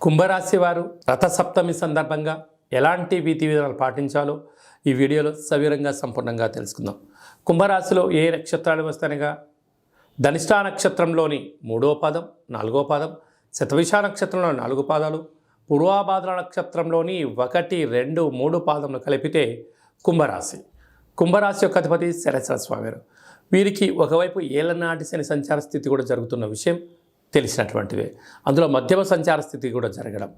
కుంభరాశి వారు రథసప్తమి సందర్భంగా ఎలాంటి విధి విధానాలు పాటించాలో ఈ వీడియోలో సవివరంగా సంపూర్ణంగా తెలుసుకుందాం. కుంభరాశిలో ఏ నక్షత్రాలు వస్తాయనగా ధనిష్టా నక్షత్రంలోని 3వ పాదం 4వ పాదం, శతభిష నక్షత్రంలోని 4 పాదాలు, పూర్వాభాద్ర నక్షత్రంలోని 1, 2, 3 పాదములు కలిపితే కుంభరాశి. కుంభరాశి యొక్క అధిపతి శనేశ్వర స్వామి వారు. వీరికి ఒకవైపు ఏళ్ళనాటి శని సంచార స్థితి కూడా జరుగుతున్న విషయం తెలిసినటువంటిదే. అందులో మధ్యమ సంచార స్థితి కూడా జరగడం,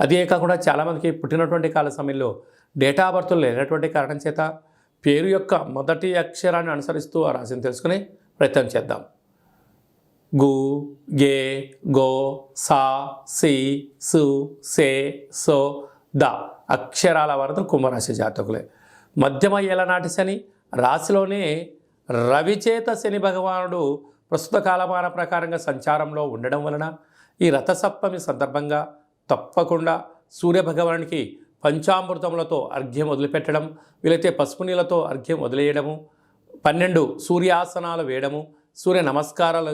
అదే కాకుండా చాలామందికి పుట్టినటువంటి కాల సమయంలో డేటా ఆఫ్ బర్త్లు లేనటువంటి కారణం చేత పేరు యొక్క మొదటి అక్షరాన్ని అనుసరిస్తూ ఆ రాశిని తెలుసుకునే ప్రయత్నం చేద్దాం. గు, గే, గో, సా, సి, సు, సే, సో, ద అక్షరాల వరకు కుంభరాశి జాతకులే. మధ్యమ ఏళ్ళనాటి శని రాశిలోనే రవిచేత శని భగవానుడు ప్రస్తుత కాలమాన ప్రకారంగా సంచారంలో ఉండడం వలన ఈ రథసప్తమి సందర్భంగా తప్పకుండా సూర్యభగవానునికి పంచామృతములతో అర్ఘ్యం వదిలిపెట్టడం, వీలైతే పసుపు నీళ్ళతో అర్ఘ్యం వదిలేయడము, 12 సూర్యాసనాలు వేయడము, సూర్య నమస్కారాలు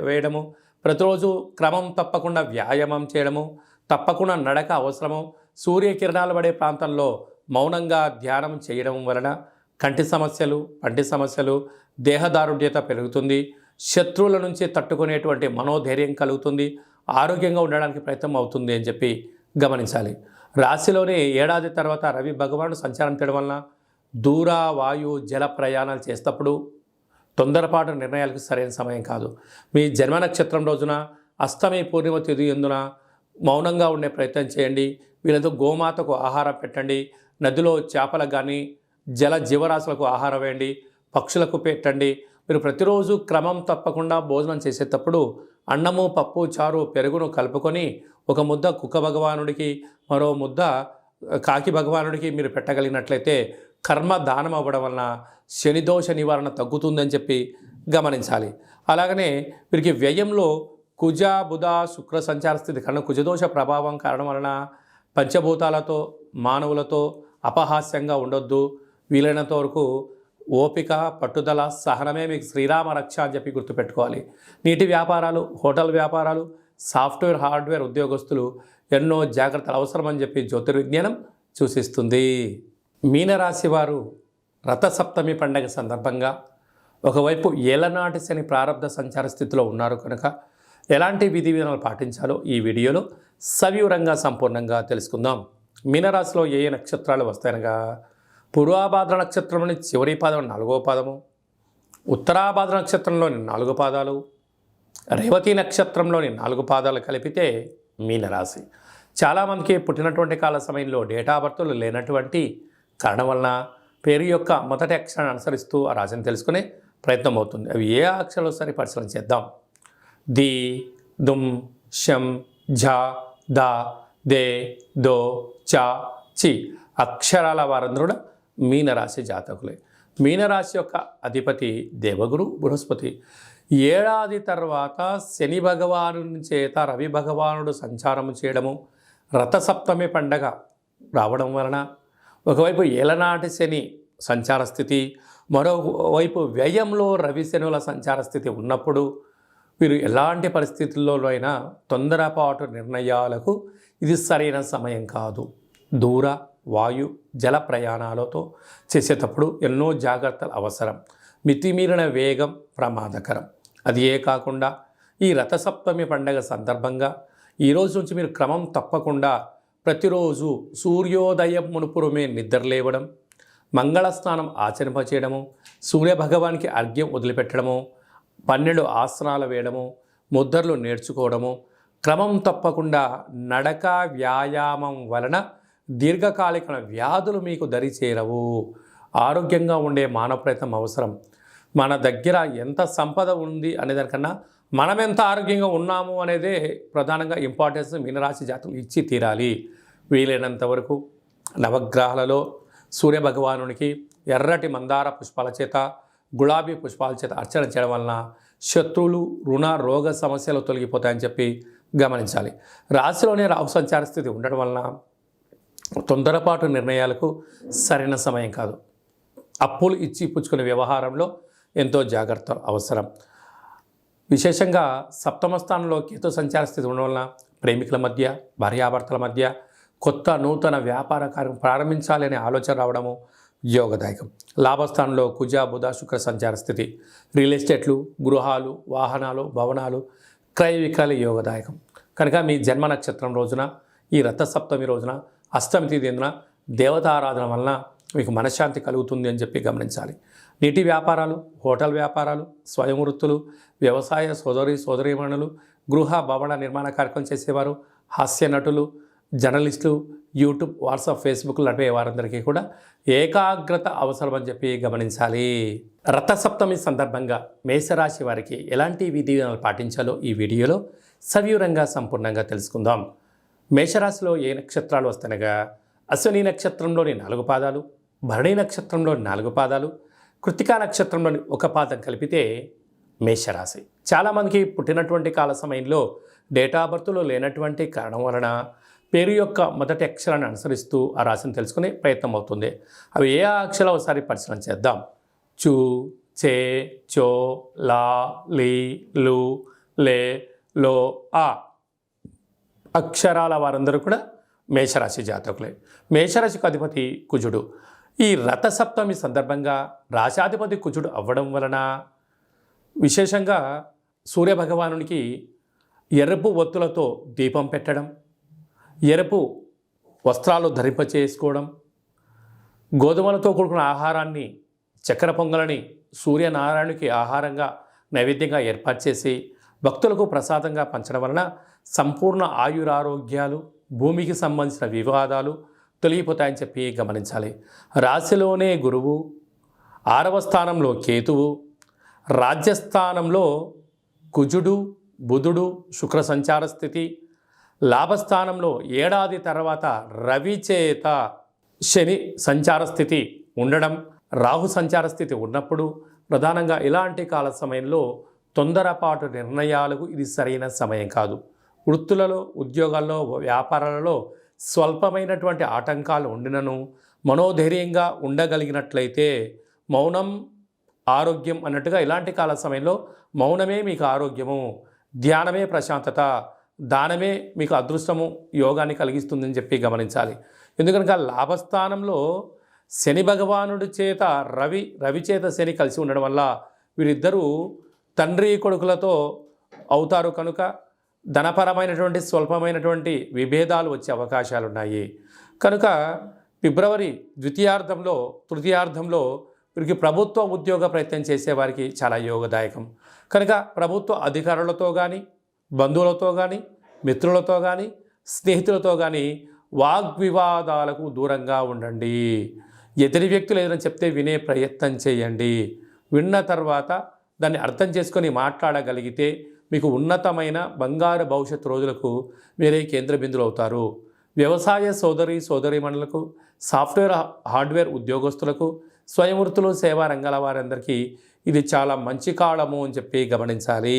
వేయడము, ప్రతిరోజు క్రమం తప్పకుండా వ్యాయామం చేయడము, తప్పకుండా నడక అవసరము, సూర్యకిరణాలు పడే ప్రాంతంలో మౌనంగా ధ్యానం చేయడం వలన కంటి సమస్యలు, పంటి సమస్యలు, దేహదారుఢ్యత పెరుగుతుంది, శత్రువుల నుంచి తట్టుకునేటువంటి మనోధైర్యం కలుగుతుంది, ఆరోగ్యంగా ఉండడానికి ప్రయత్నం అవుతుంది అని చెప్పి గమనించాలి. రాశిలోనే ఏడాది తర్వాత రవి భగవానుడు సంచారం చేయడం వలన దూర, వాయు, జల ప్రయాణాలు చేసేటప్పుడు తొందరపాటు నిర్ణయాలకు సరైన సమయం కాదు. మీ జన్మ నక్షత్రం రోజున అష్టమి పూర్ణిమ తిథి ఎందున మౌనంగా ఉండే ప్రయత్నం చేయండి. వీళ్ళతో గోమాతకు ఆహారం పెట్టండి, నదిలో చేపలకు కానీ జల జీవరాశులకు ఆహారం వేయండి, పక్షులకు పెట్టండి. మీరు ప్రతిరోజు క్రమం తప్పకుండా భోజనం చేసేటప్పుడు అన్నము, పప్పు, చారు, పెరుగును కలుపుకొని ఒక ముద్ద కుక్క భగవానుడికి, మరో ముద్ద కాకి భగవానుడికి మీరు పెట్టగలిగినట్లయితే కర్మ దానం అవ్వడం వలన శనిదోష నివారణ తగ్గుతుందని చెప్పి గమనించాలి. అలాగనే వీరికి వ్యయంలో కుజ, బుధ, శుక్ర సంచార స్థితి కారణం కుజదోష ప్రభావం కారణం వలన పంచభూతాలతో, మానవులతో అపహాస్యంగా ఉండొద్దు. వీలైనంత వరకు ఓపిక, పట్టుదల, సహనమే మీకు శ్రీరామ రక్ష అని చెప్పి గుర్తుపెట్టుకోవాలి. నీటి వ్యాపారాలు, హోటల్ వ్యాపారాలు, సాఫ్ట్వేర్, హార్డ్వేర్ ఉద్యోగస్తులు ఎన్నో జాగ్రత్తలు అవసరమని చెప్పి జ్యోతిర్విజ్ఞానం సూచిస్తుంది. మీనరాశి వారు రథసప్తమి పండగ సందర్భంగా ఒకవైపు ఏళ్ళనాటి శని ప్రారంభ సంచార స్థితిలో ఉన్నారు కనుక ఎలాంటి విధి విధానాలు పాటించాలో ఈ వీడియోలో సవివరంగా సంపూర్ణంగా తెలుసుకుందాం. మీనరాశిలో ఏ నక్షత్రాలు వస్తాయనగా పూర్వాభాద్ర నక్షత్రంలోని చివరి పాదం 4వ పాదము, ఉత్తరాభాద్ర నక్షత్రంలోని 4 పాదాలు, రేవతి నక్షత్రంలోని 4 పాదాలు కలిపితే మీనరాశి. చాలామందికి పుట్టినటువంటి కాల సమయంలో డేటా ఆఫ్ బర్త్లు లేనటువంటి కారణం వలన పేరు యొక్క మొదటి అక్షరాన్ని అనుసరిస్తూ ఆ రాశిని తెలుసుకునే ప్రయత్నం అవుతుంది. అవి ఏ అక్షరాలు సరి పరిశీలన చేద్దాం. ది, దుమ్, షం, ఝ, ద, దే, దో, చ, చి అక్షరాల వారందరూ మీనరాశి జాతకులే. మీనరాశి యొక్క అధిపతి దేవగురు బృహస్పతి. ఏడాది తర్వాత శని భగవాను చేత రవి భగవానుడు సంచారము చేయడము, రథసప్తమి పండగ రావడం వలన ఒకవైపు ఏలనాటి శని సంచార స్థితి, మరోవైపు వ్యయంలో రవి శనుల సంచార స్థితి ఉన్నప్పుడు వీరు ఎలాంటి పరిస్థితుల్లో అయినా తొందరపాటు నిర్ణయాలకు ఇది సరైన సమయం కాదు. దూర, వాయు, జల ప్రయాణాలతో చేసేటప్పుడు ఎన్నో జాగ్రత్తలు అవసరం. మితిమీరిన వేగం ప్రమాదకరం. అది ఏ కాకుండా ఈ రథసప్తమి పండగ సందర్భంగా ఈరోజు నుంచి మీరు క్రమం తప్పకుండా ప్రతిరోజు సూర్యోదయం మునుపురమే నిద్రలేవడం, మంగళ స్నానం ఆచరింపచేయడము, సూర్యభగవానికి అర్ఘ్యం వదిలిపెట్టడము, 12 ఆసనాలు వేయడము, ముద్రలు నేర్చుకోవడము, క్రమం తప్పకుండా నడక వ్యాయామం వలన దీర్ఘకాలిక వ్యాధులు మీకు దరి చేరవు. ఆరోగ్యంగా ఉండే మానవ ప్రయత్నం అవసరం. మన దగ్గర ఎంత సంపద ఉంది అనేదానికన్నా మనం ఎంత ఆరోగ్యంగా ఉన్నాము అనేదే ప్రధానంగా ఇంపార్టెన్స్ మీనరాశి జాతకులు ఇచ్చి తీరాలి. వీలైనంత వరకు నవగ్రహాలలో సూర్యభగవానునికి ఎర్రటి మందార పుష్పాల చేత, గులాబీ పుష్పాల చేత అర్చన చేయడం వలన శత్రువులు, రుణ, రోగ సమస్యలు తొలగిపోతాయని చెప్పి గమనించాలి. రాశిలోనే రాహు సంచార స్థితి ఉండడం వలన తొందరపాటు నిర్ణయాలకు సరైన సమయం కాదు. అప్పులు ఇచ్చి పుచ్చుకునే వ్యవహారంలో ఎంతో జాగ్రత్త అవసరం. విశేషంగా సప్తమ స్థానంలో కేతు సంచార స్థితి ఉండడం వలన ప్రేమికుల మధ్య, భార్యాభర్తల మధ్య కొత్త నూతన వ్యాపార కార్యం ప్రారంభించాలి అనే ఆలోచన రావడము యోగదాయకం. లాభస్థానంలో కుజ బుధ శుక్ర సంచార స్థితి. రియల్ ఎస్టేట్లు, గృహాలు, వాహనాలు, భవనాలు, క్రయ విక్రయాలు యోగదాయకం. కనుక మీ జన్మ నక్షత్రం రోజున, ఈ రథసప్తమి రోజున, అష్టమి తిథిన దేవతారాధన వలన మీకు మనశ్శాంతి కలుగుతుంది అని చెప్పి గమనించాలి. నీటి వ్యాపారాలు, హోటల్ వ్యాపారాలు, స్వయం వృత్తులు, వ్యవసాయ సోదరీమణులు, గృహ భవన నిర్మాణ కార్యక్రమం చేసేవారు, హాస్య నటులు, జర్నలిస్టులు, యూట్యూబ్, వాట్సాప్, ఫేస్బుక్ నడిపే వారందరికీ కూడా ఏకాగ్రత అవసరమని చెప్పి గమనించాలి. రథసప్తమి సందర్భంగా మేషరాశి వారికి ఎలాంటి విధి విధానాలు పాటించాలో ఈ వీడియోలో సవివరంగా సంపూర్ణంగా తెలుసుకుందాం. మేషరాశిలో ఏ నక్షత్రాలు వస్తనగా అశ్విని నక్షత్రంలోని 4 పాదాలు, భరణి నక్షత్రంలోని 4 పాదాలు, కృత్తికా నక్షత్రంలోని 1 పాదం కలిపితే మేషరాశి. చాలామందికి పుట్టినటువంటి కాల సమయంలో డేటా బర్త్లో లేనటువంటి కారణం వలన పేరు యొక్క మొదటి అక్షరాన్ని అనుసరిస్తూ ఆ రాశిని తెలుసుకునే ప్రయత్నం అవుతుంది. అవి ఏ అక్షరాలు ఒకసారి పరిశీలన చేద్దాం. చు, చే, చో, లా, లీ, లు, లే, లో, ఆ అక్షరాల వారందరూ కూడా మేషరాశి జాతకులే. మేషరాశికి అధిపతి కుజుడు. ఈ రథసప్తమి సందర్భంగా రాశాధిపతి కుజుడు అవ్వడం వలన విశేషంగా సూర్యభగవానునికి ఎరుపు ఒత్తులతో దీపం పెట్టడం, ఎరుపు వస్త్రాలు ధరింపచేసుకోవడం, గోధుమలతో కూడుకున్న ఆహారాన్ని, చక్కెర పొంగలని సూర్యనారాయణునికి ఆహారంగా నైవేద్యంగా ఏర్పాటు చేసి భక్తులకు ప్రసాదంగా పంచడం వలన సంపూర్ణ ఆయురారోగ్యాలు, భూమికి సంబంధించిన వివాదాలు తొలగిపోతాయని చెప్పి గమనించాలి. రాశిలోనే గురువు, 6వ స్థానంలో కేతువు, రాజ్యస్థానంలో కుజుడు, బుధుడు, శుక్ర సంచార స్థితి, లాభస్థానంలో ఏడాది తర్వాత రవి చేత శని సంచార స్థితి ఉండడం, రాహు సంచార స్థితి ఉన్నప్పుడు ప్రధానంగా ఇలాంటి కాల సమయంలో తొందరపాటు నిర్ణయాలకు ఇది సరైన సమయం కాదు. వృత్తులలో, ఉద్యోగాల్లో, వ్యాపారాలలో స్వల్పమైనటువంటి ఆటంకాలు ఉండినను మనోధైర్యంగా ఉండగలిగినట్లయితే మౌనం ఆరోగ్యం అన్నట్టుగా ఇలాంటి కాల సమయంలో మౌనమే మీకు ఆరోగ్యము, ధ్యానమే ప్రశాంతత, దానమే మీకు అదృష్టము, యోగాన్ని కలిగిస్తుందని చెప్పి గమనించాలి. ఎందుకనగా లాభస్థానంలో శని భగవానుడి చేత రవి చేత శని కలిసి ఉండడం వల్ల వీరిద్దరూ తండ్రి కొడుకులతో అవుతారు. కనుక ధనపరమైనటువంటి స్వల్పమైనటువంటి విభేదాలు వచ్చే అవకాశాలు ఉన్నాయి. కనుక ఫిబ్రవరి ద్వితీయార్థంలో, తృతీయార్థంలో వీరికి ప్రభుత్వ ఉద్యోగ ప్రయత్నం చేసేవారికి చాలా యోగదాయకం. కనుక ప్రభుత్వ అధికారులతో కానీ, బంధువులతో కానీ, మిత్రులతో కానీ, స్నేహితులతో కానీ వాగ్వివాదాలకు దూరంగా ఉండండి. ఎదుటి వ్యక్తులు ఏదైనా చెప్తే వినే ప్రయత్నం చేయండి. విన్న తర్వాత దాన్ని అర్థం చేసుకొని మాట్లాడగలిగితే మీకు ఉన్నతమైన బంగారు భవిష్యత్తు రోజులకు మీరే కేంద్ర బిందులు అవుతారు. వ్యవసాయ సోదరీమణులకు, సాఫ్ట్వేర్ హార్డ్వేర్ ఉద్యోగస్తులకు, స్వయం వృత్తులు, సేవా రంగాల వారందరికీ ఇది చాలా మంచి కాలము అని చెప్పి గమనించాలి.